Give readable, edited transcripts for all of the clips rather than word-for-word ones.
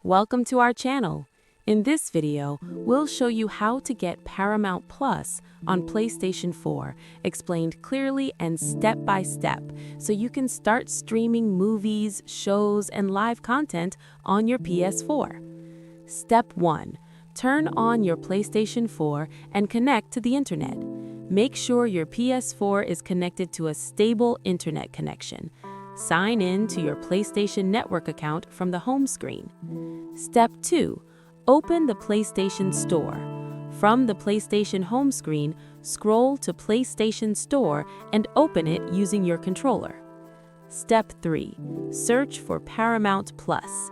Welcome to our channel. In this video, we'll show you how to get Paramount Plus on PlayStation 4, explained clearly and step by step, so you can start streaming movies, shows, and live content on your PS4. Step 1. Turn on your PlayStation 4 and connect to the internet. Make sure your PS4 is connected to a stable internet connection. Sign in to your PlayStation Network account from the home screen. Step 2. Open the PlayStation Store. From the PlayStation home screen, scroll to PlayStation Store and open it using your controller. Step 3. Search for Paramount Plus.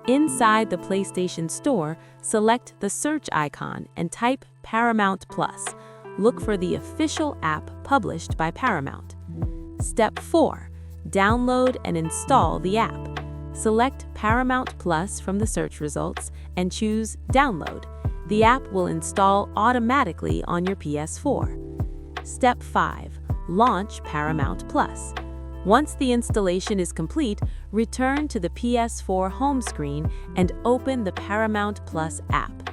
Inside the PlayStation Store, select the search icon and type Paramount Plus. Look for the official app published by Paramount. Step 4. Download and install the app. Select Paramount Plus from the search results and choose Download. The app will install automatically on your PS4. Step 5. Launch Paramount Plus. Once the installation is complete, return to the PS4 home screen and open the Paramount Plus app.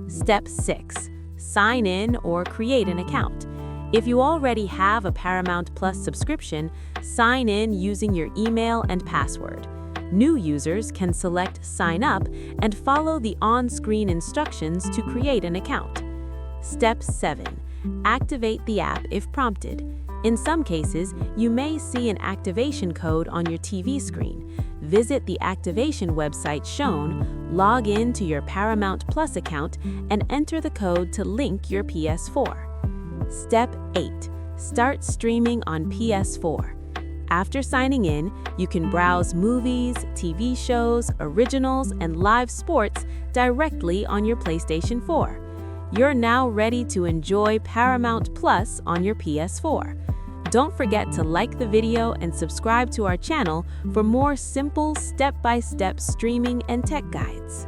Step 6. Sign in or create an account. If you already have a Paramount Plus subscription, sign in using your email and password. New users can select Sign Up and follow the on-screen instructions to create an account. Step 7. Activate the app if prompted. In some cases, you may see an activation code on your TV screen. Visit the activation website shown, log in to your Paramount Plus account, and enter the code to link your PS4. Step 8. Start streaming on PS4. After signing in, you can browse movies, TV shows, originals, and live sports directly on your PlayStation 4. You're now ready to enjoy Paramount Plus on your PS4. Don't forget to like the video and subscribe to our channel for more simple step-by-step streaming and tech guides.